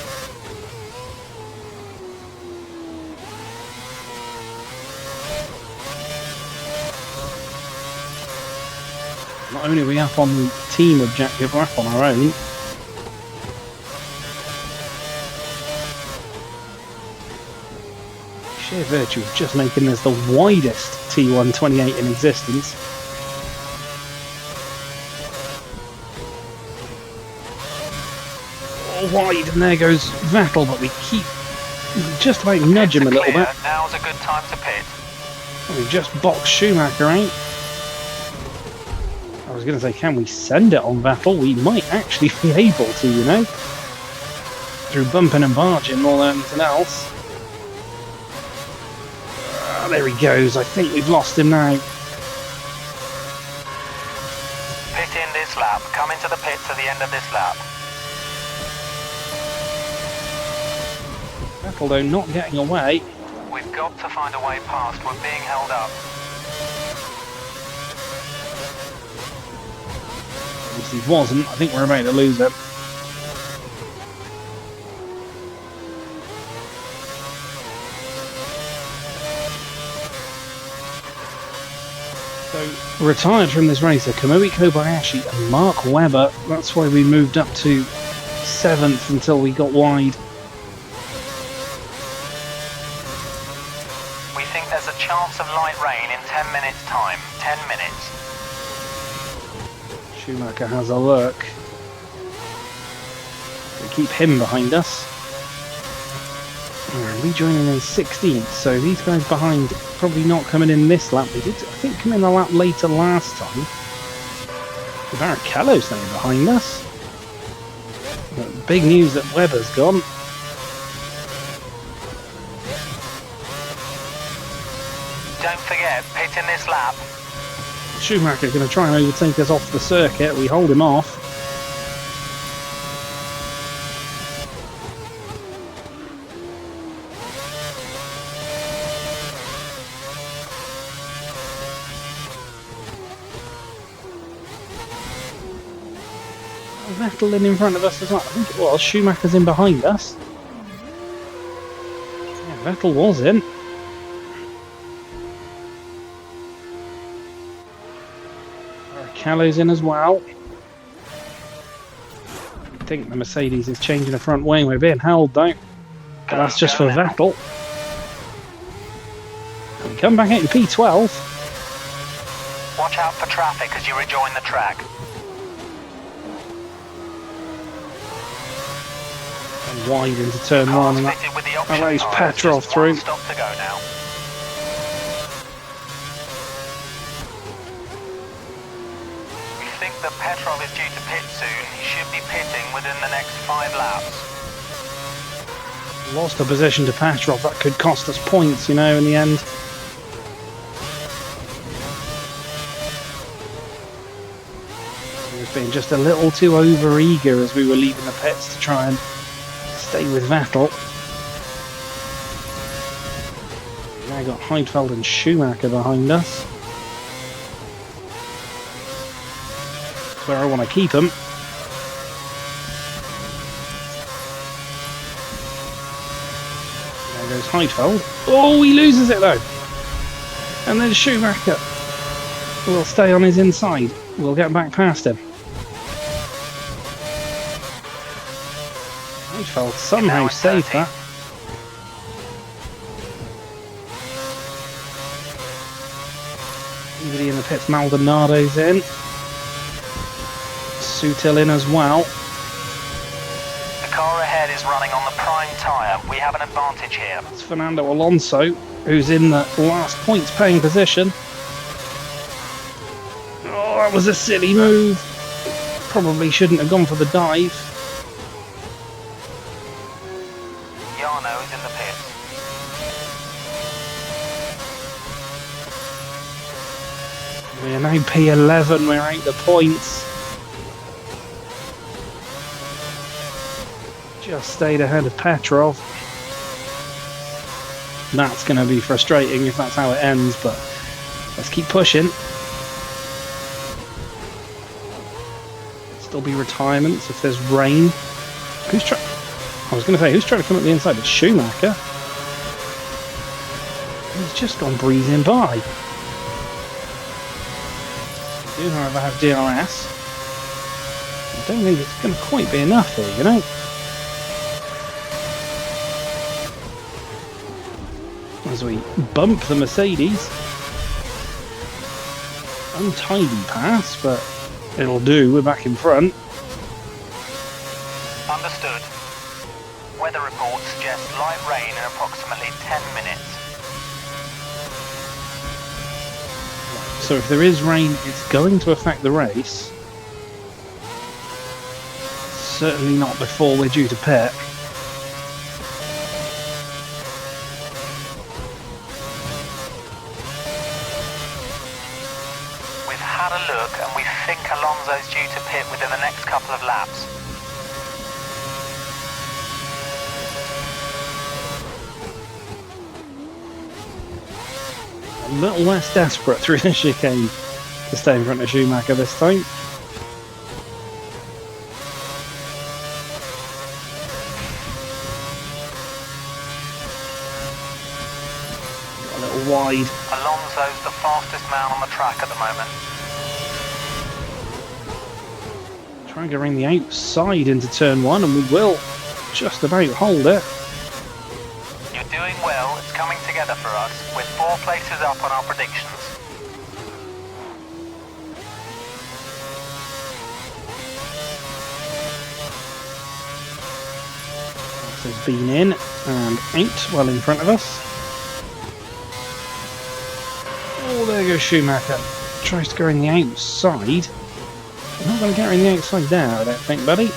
Not only are we up on the team objective, we're up on our own. Sheer virtue of just making this the widest T128 in existence. Wide, and there goes Vettel, but we keep just about nudge him a little bit. Now's a good time to pit. We just boxed Schumacher out. I was going to say, can we send it on Vettel? We might actually be able to, you know, through bumping and barging more than anything else. There he goes. I think we've lost him now. Pit in this lap. Come into the pits at the end of this lap. Vettel, though, not getting away. We've got to find a way past. We're being held up. If he wasn't, I think we're about to lose him. So, retired from this race are Kamui Kobayashi and Mark Webber. That's why we moved up to 7th until we got wide. We think there's a chance of light rain in 10 minutes time. 10 minutes. Schumacher has a look. We keep him behind us. We're rejoining in 16th, so these guys behind probably not coming in this lap. They did, I think, come in a lap later last time. Barrichello's now behind us. But big news that Webber's gone. Don't forget, pit in this lap. Schumacher's going to try and overtake us off the circuit. We hold him off. Vettel in front of us as well. I think it was. Schumacher's in behind us. Yeah, Vettel was in. Barrichello's in as well. I think the Mercedes is changing the front wing. We're being held though. But that's just for Vettel. And we come back out in P12. Watch out for traffic as you rejoin the track. And wide into turn 1, and that allows Petrov through. Stop to go now. We think that Petrov is due to pit soon. He should be pitting within the next 5 laps. Lost a position to Petrov. That could cost us points, you know, in the end. He was being just a little too over-eager as we were leaving the pits to try and stay with Vettel. We've now got Heidfeld and Schumacher behind us. That's where I want to keep them. There goes Heidfeld. Oh, he loses it though. And then Schumacher will stay on his inside. We'll get back past him. Heidfeld somehow saved that. Anybody in the pits? Maldonado's in. Sutil in as well. The car ahead is running on the prime tyre. We have an advantage here. It's Fernando Alonso, who's in the last points paying position. Oh, that was a silly move. Probably shouldn't have gone for the dive. Jarno is in the pits. We're now P11, we're out the points. Just stayed ahead of Petrov. That's going to be frustrating if that's how it ends, but let's keep pushing. Still be retirements if there's rain. Who's trying? I was going to say, who's trying to come up the inside? It's Schumacher. He's just gone breezing by. We do, however, have DRS. I don't think it's going to quite be enough here, you know. as we bump the Mercedes. Untidy pass, but it'll do. We're back in front. Understood. Weather reports suggest light rain in approximately 10 minutes. So if there is rain, it's going to affect the race. Certainly not before we're due to pit. We've had a look and we think Alonso's due to pit within the next couple of laps. A little less desperate through the chicane to stay in front of Schumacher this time. Got a little wide. Alonso's the fastest man on the track at the moment. Try and get around the outside into turn one, and we will just about hold it. You're doing well, it's coming together for us. We're 4 places up on our predictions. Has been in and out, well in front of us. Oh, there goes Schumacher. Tries to go in the outside. You're not going to get in the outside there, I don't think, buddy.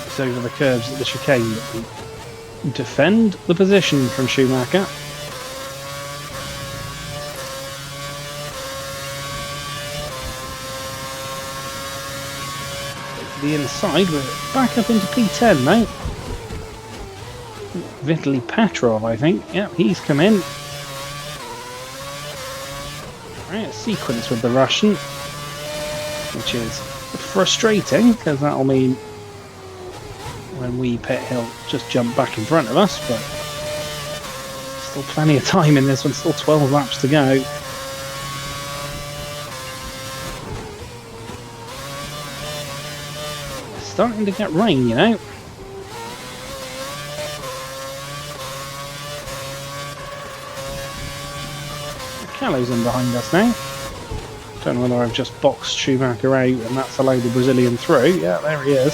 It's over the curves at the chicane that we defend the position from Schumacher. The inside, we're back up into P10 now. Vitaly Petrov, I think. Yep, he's come in. Right, sequence with the Russian, which is frustrating because that'll mean when we pit, he'll just jump back in front of us. But still plenty of time in this one. Still 12 laps to go. Starting to get rain, you know. Callo's in behind us now. Don't know whether I've just boxed Schumacher out and that's allowed the Brazilian through. Yeah, there he is.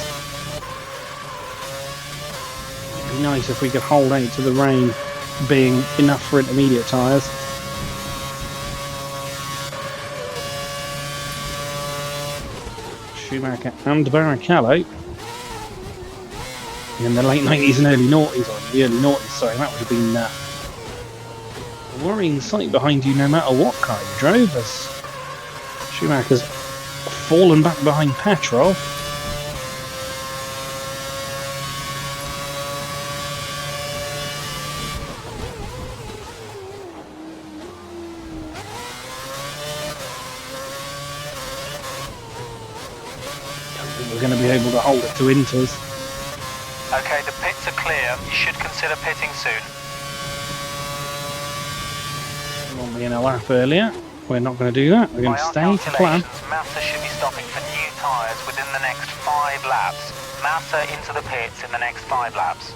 It'd be nice if we could hold out to the rain being enough for intermediate tyres. Schumacher and Barrichello in the late 90s and early 90s, or the early 90s, sorry, that would have been a worrying sight behind you no matter what car you drove, as Schumacher's fallen back behind Petrov. We're going to be able to hold it to Inters. Okay, the pits are clear. You should consider pitting soon. Want me in a lap earlier? We're not going to do that. We're going to stay to plan. Massa should be stopping for new tyres within the next 5 laps. Massa into the pits in the next 5 laps.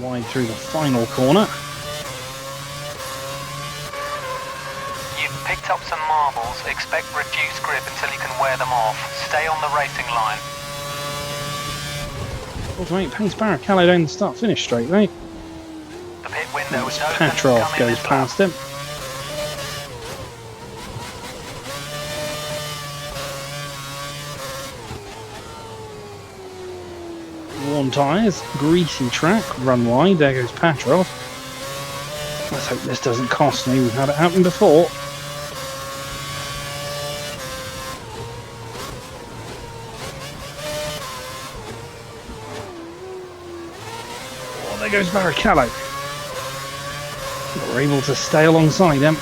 Wide through the final corner. You've picked up some marbles. Expect reduced grip until you can wear them off. Stay on the racing line. Ultimate pace Barrichello down the start-finish straight, right? The pit window is open. Petrov goes past him. Worn tyres, greasy track, run wide, there goes Petrov. Let's hope this doesn't cost me, we've had it happen before. Oh, there goes Barrichello. We're able to stay alongside him.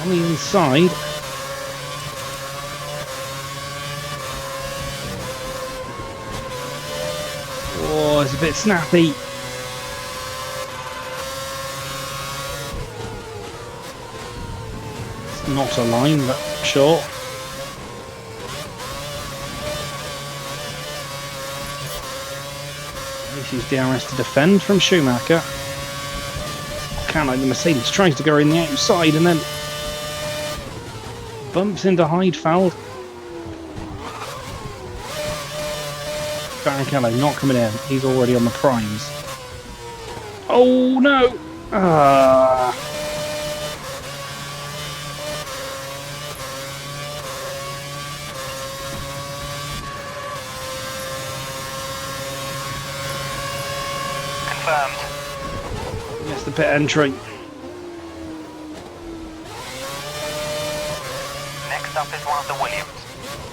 On the inside. Oh, it's a bit snappy. Not a line, but short. This is DRS to defend from Schumacher. Cano, the Mercedes, tries to go in the outside and then bumps into Heidfeld. Barrichello not coming in. He's already on the primes. Oh no! Confirmed. Yes, the pit entry. Next up is one of the Williams.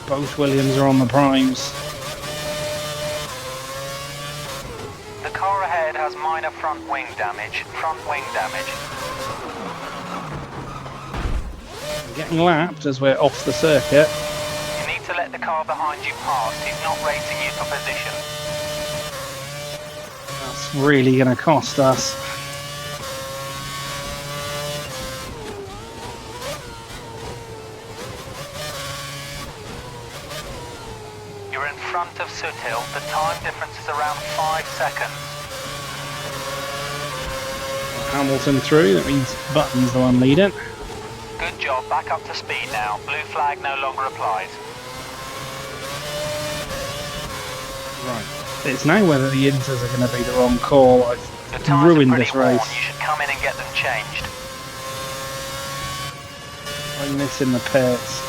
Both Williams are on the primes. The car ahead has minor front wing damage. Front wing damage. Getting lapped as we're off the circuit. You need to let the car behind you pass. He's not racing you for position. That's really going to cost us. You're in front of Suthill. The time difference is around 5 seconds. Hamilton through, that means Button's the one leading. Good job, back up to speed now. Blue flag no longer applies. Right. It's now whether the inters are going to be the wrong call. The I've tyres ruined are pretty this worn. race. You should come in and get them changed. I'm missing the pits.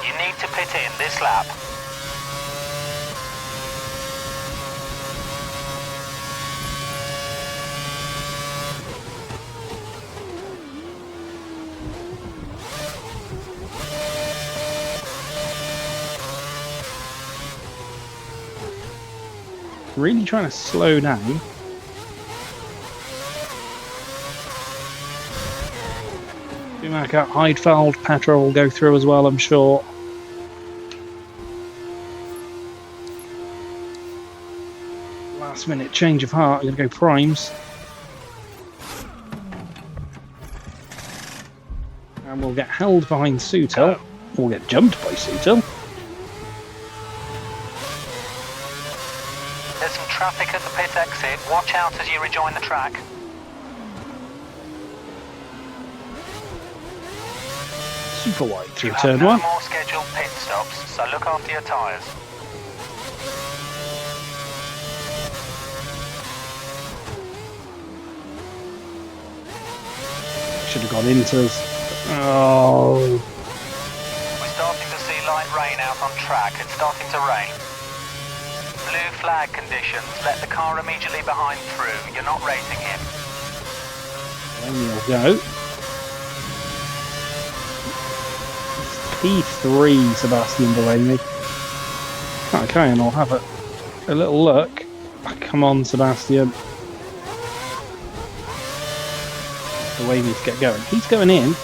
You need to pit in this lap. Really trying to slow down. Schumacher, Heidfeld, Petrol will go through as well, I'm sure. Last minute change of heart, I'm going to go primes. And we'll get held behind Suthill. We'll get jumped by Suthill. There's some traffic at the pit exit. Watch out as you rejoin the track. Super wide through You have turn no one. more scheduled pit stops, so look after your tyres. Should have gone into. Oh. We're starting to see light rain out on track. It's starting to rain. Blue flag conditions. Let the car immediately behind through. You're not racing him. Then you'll go. P3, Sebastian Delaney. Okay, and I'll have a little look. Come on, Sebastian. The way we need to get going. He's going in.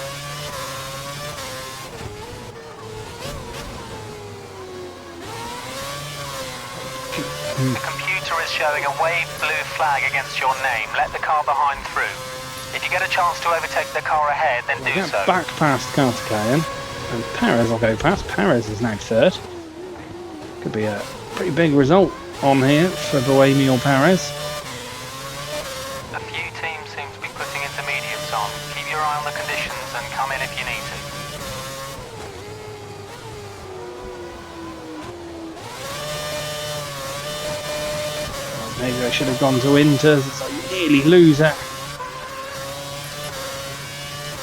The computer is showing a waved blue flag against your name. Let the car behind through. If you get a chance to overtake the car ahead, then We'll do get so. back past Kartikayan. And Perez will go past. Perez is now third. Could be a pretty big result on here for Boemi or Perez. A few teams seem to be putting intermediates on. Keep your eye on the conditions and come in if you need to. Maybe I should have gone to Inters as I nearly lose it.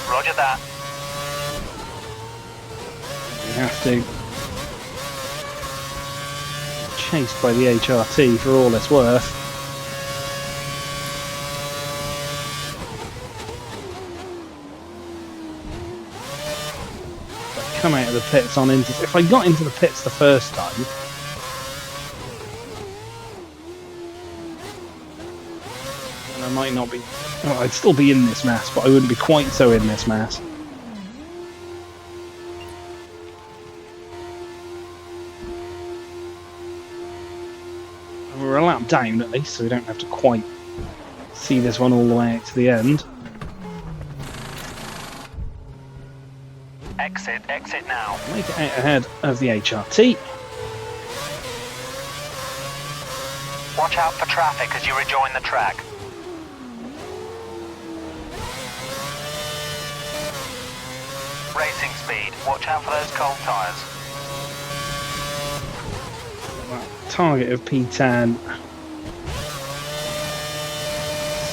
Roger that. We have to. Chased by the HRT for all it's worth. If I come out of the pits on Inters. If I got into the pits the first time, and I might not be. Well, I'd still be in this mess, but I wouldn't be quite so in this mess. we're a lap down at least, so we don't have to quite see this one all the way out to the end. Exit now. Make it out ahead of the HRT. Watch out for traffic as you rejoin the track. Racing speed. Watch out for those cold tyres. Target of P10.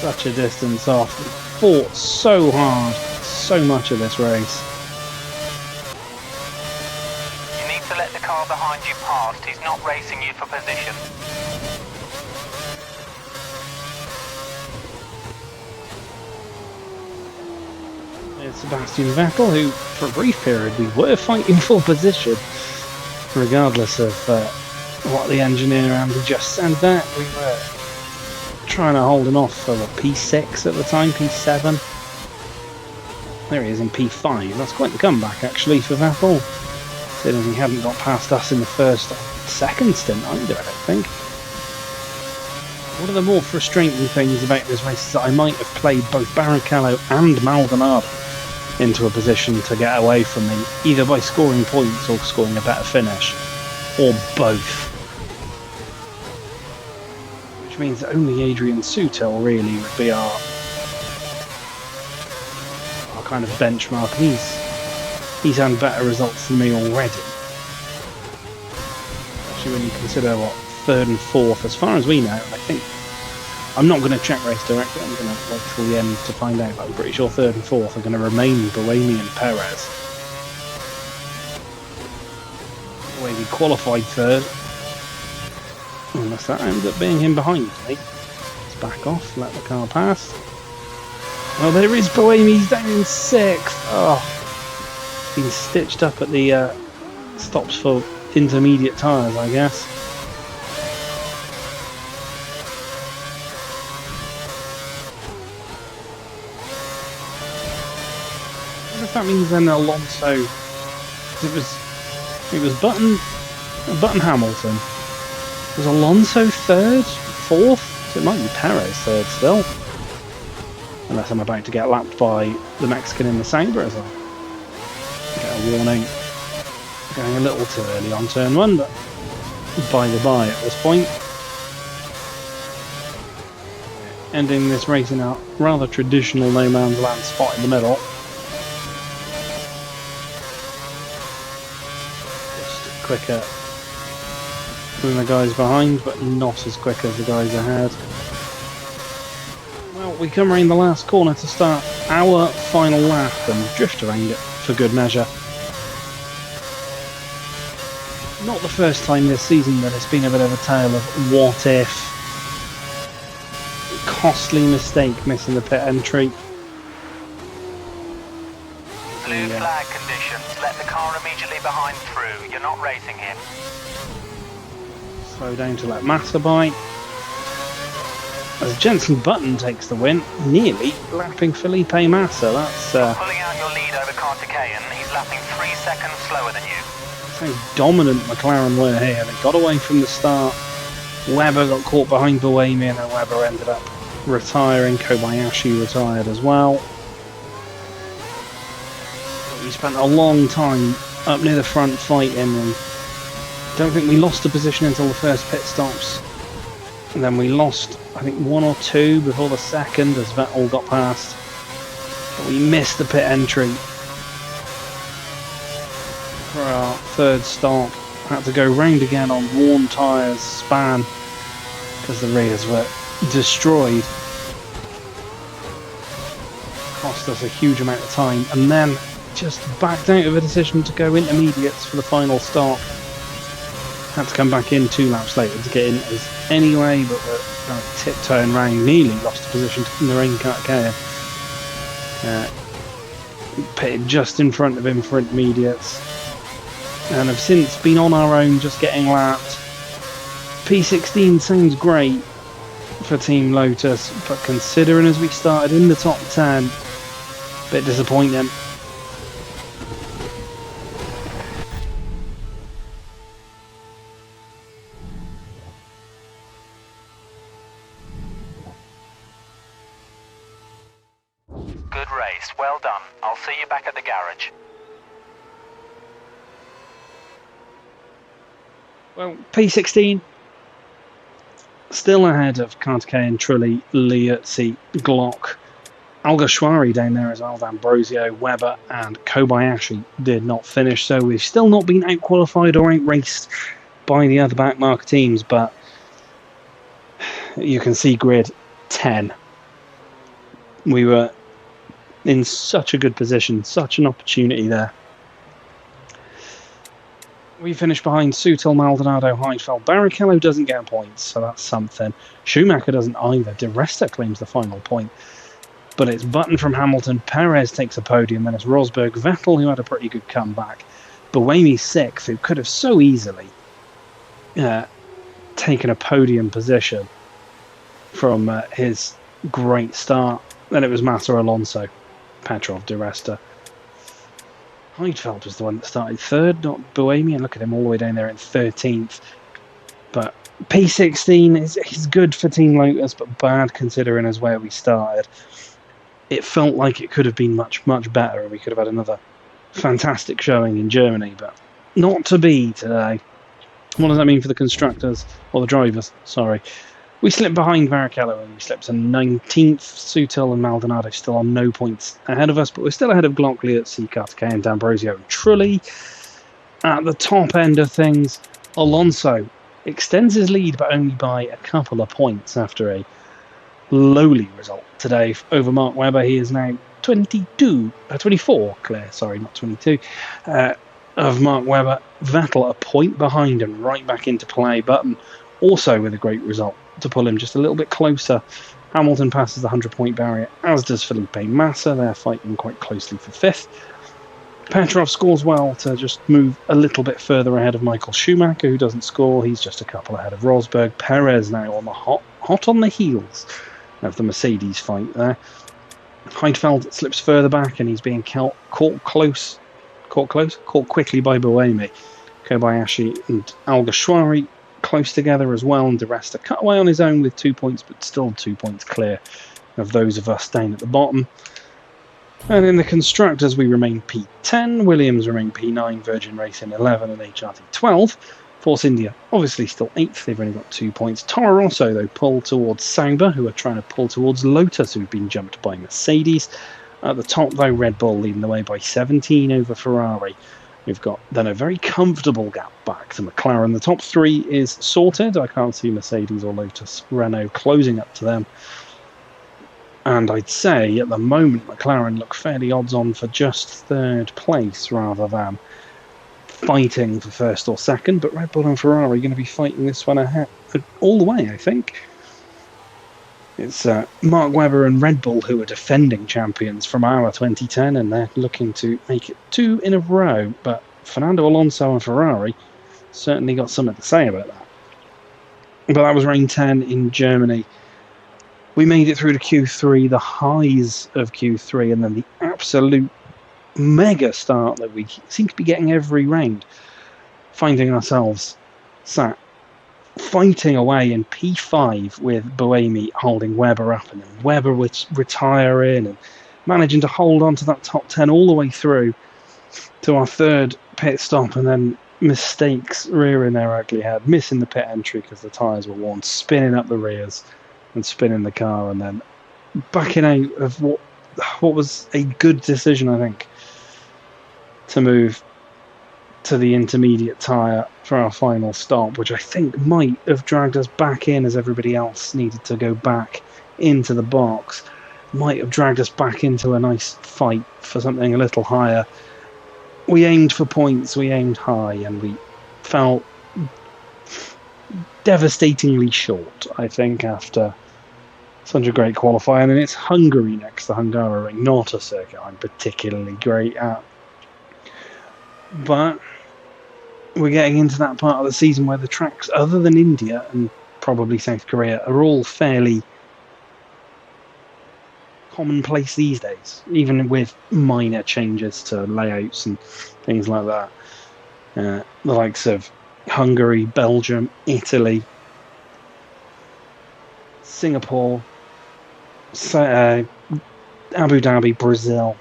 Such a distance off. We fought so hard, so much of this race. You need to let the car behind you past. He's not racing you for position. It's Sebastian Vettel, who for a brief period we were fighting for position, regardless of what the engineer Andy just said there. We were trying to hold him off for P6 at the time, P7. There he is in P5. That's quite the comeback actually for Vettel, seeing as he hadn't got past us in the second stint either, I don't think. One of the more frustrating things about this race is that I might have played both Barrichello and Maldonado into a position to get away from me, either by scoring points or scoring a better finish, or both. Which means that only Adrian Sutil really would be our kind of benchmark. He's had better results than me already. Especially when you consider what 3rd and 4th, as far as we know, I think. I'm not going to check race directly, I'm going to wait till the end to find out, but I'm pretty sure 3rd and 4th are going to remain Buemi and Perez. The way we qualified 3rd, unless that ends up being him behind me. Let's back off, let the car pass. Oh, there is Buemi, he's down in 6th. Oh, been stitched up at the stops for intermediate tyres, I guess. That means then Alonso, it was Button Hamilton. Was Alonso 3rd, 4th? So it might be Perez 3rd still, unless I'm about to get lapped by the Mexican in the Sauber as well. Get a warning, going a little too early on turn 1, but by the by at this point. Ending this race in a rather traditional no man's land spot in the middle. Quicker than the guys behind, but not as quick as the guys ahead. Well, we come around the last corner to start our final lap and drift around it for good measure. Not the first time this season that it's been a bit of a tale of what if. Costly mistake missing the pit entry. Blue flag conditions. Let the car immediately behind through. You're not racing him. Slow down to let Massa by. As Jenson Button takes the win, nearly lapping Felipe Massa. That's pulling out your lead over Kartikeyan. He's lapping 3 seconds slower than you. That's how dominant McLaren were here. They got away from the start. Webber got caught behind Buemi, and then Webber ended up retiring. Kobayashi retired as well. We spent a long time up near the front fighting, and don't think we lost a position until the first pit stops. And then we lost, I think, 1 or 2 before the second as Vettel got past. But we missed the pit entry for our 3rd stop. Had to go round again on worn tyres, span, because the rears were destroyed. Cost us a huge amount of time, and then just backed out of a decision to go intermediates for the final stop. Had to come back in 2 laps later to get in as anyway, but we're tiptoeing round, nearly lost a position in the rain cut Kaya. Pitted just in front of him for intermediates, and have since been on our own just getting lapped. P16 sounds great for Team Lotus, but considering as we started in the top 10, a bit disappointing. courage. Well, P16 still ahead of Kartikeyan, Trulli, Liuzzi, Glock. Alguersuari down there as well, D'Ambrosio, Webber and Kobayashi did not finish, so we've still not been out-qualified or out-raced by the other backmarker teams, but you can see grid 10. We were in such a good position, such an opportunity there. We finished behind Sutil, Maldonado, Heidfeld. Barrichello doesn't get a point, so that's something. Schumacher doesn't either. De Resta claims the final point. But it's Button from Hamilton, Perez takes a podium, then it's Rosberg, Vettel, who had a pretty good comeback, Buemi 6th, who could have so easily taken a podium position from his great start. Then it was Massa, Alonso, Petrov, De Resta. Heidfeld was the one that started 3rd, not Buemi, and look at him all the way down there in 13th. But P16 is good for Team Lotus, but bad considering as where we started. It felt like it could have been much, much better, and we could have had another fantastic showing in Germany, but not to be today. What does that mean for the constructors, or the drivers? Sorry. We slipped behind Barrichello, and we slipped to 19th. Sutil and Maldonado still on no points ahead of us, but we're still ahead of Glock, Liuzzi, Kartikeyan, D'Ambrosio and Trulli. At the top end of things, Alonso extends his lead, but only by a couple of points after a lowly result today over Mark Webber. He is now 24 clear, sorry, not 22, of Mark Webber. Vettel a point behind and right back into play. Button also with a great result to pull him just a little bit closer. Hamilton passes the 100-point barrier, as does Felipe Massa. They're fighting quite closely for 5th. Petrov scores well to just move a little bit further ahead of Michael Schumacher, who doesn't score. He's just a couple ahead of Rosberg. Perez now on the hot on the heels of the Mercedes fight there. Heidfeld slips further back, and he's being caught quickly by Buemi. Kobayashi and Alguersuari close together as well, and De Resta cut away on his own with 2 points, but still 2 points clear of those of us down at the bottom. And in the constructors, we remain P10, Williams remain P9, Virgin Racing 11 and HRT 12. Force India obviously still 8th, they've only got 2 points. Toro Rosso, though, pull towards Sauber, who are trying to pull towards Lotus, who've been jumped by Mercedes. At the top, though, Red Bull leading the way by 17 over Ferrari. We've got then a very comfortable gap back to McLaren. The top 3 is sorted. I can't see Mercedes or Lotus, Renault closing up to them. And I'd say at the moment McLaren look fairly odds on for just 3rd place rather than fighting for 1st or 2nd. But Red Bull and Ferrari are going to be fighting this one ahead all the way, I think. It's Mark Webber and Red Bull who are defending champions from our 2010, and they're looking to make it 2 in a row. But Fernando Alonso and Ferrari certainly got something to say about that. But that was Reign 10 in Germany. We made it through to Q3, the highs of Q3, and then the absolute mega start that we seem to be getting every round, finding ourselves sat fighting away in P5 with Buemi holding Webber up, and then Webber retiring and managing to hold on to that top 10 all the way through to our 3rd pit stop, and then mistakes rearing their ugly head, missing the pit entry because the tyres were worn, spinning up the rears and spinning the car, and then backing out of what was a good decision, I think, to move to the intermediate tyre for our final stop, which I think might have dragged us back in as everybody else needed to go back into the box. Might have dragged us back into a nice fight for something a little higher. We aimed for points, we aimed high, and we fell devastatingly short, I think, after such a great qualifier. And it's Hungary next, the Hungaroring, not a circuit I'm particularly great at. But we're getting into that part of the season where the tracks, other than India and probably South Korea, are all fairly commonplace these days, even with minor changes to layouts and things like that. The likes of Hungary, Belgium, Italy, Singapore, Abu Dhabi, Brazil,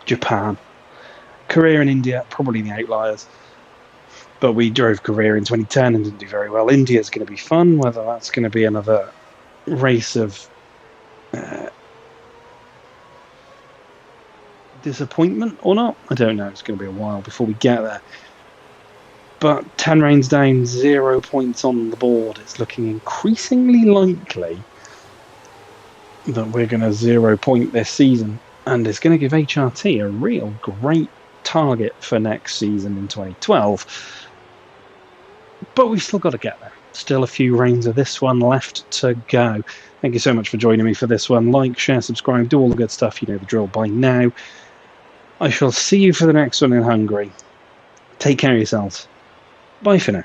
Japan. Korea and India, probably the outliers. But we drove Korea in 2010 and didn't do very well. India's going to be fun, whether that's going to be another race of disappointment or not, I don't know. It's going to be a while before we get there. But 10 rains down, 0 points on the board. It's looking increasingly likely that we're going to 0 point this season, and it's going to give HRT a real great target for next season in 2012. But we've still got to get there. Still a few rains of this one left to go. Thank you so much for joining me for this one. Like, share, subscribe, do all the good stuff. You know the drill by now. I shall see you for the next one in Hungary. Take care of yourselves. Bye for now.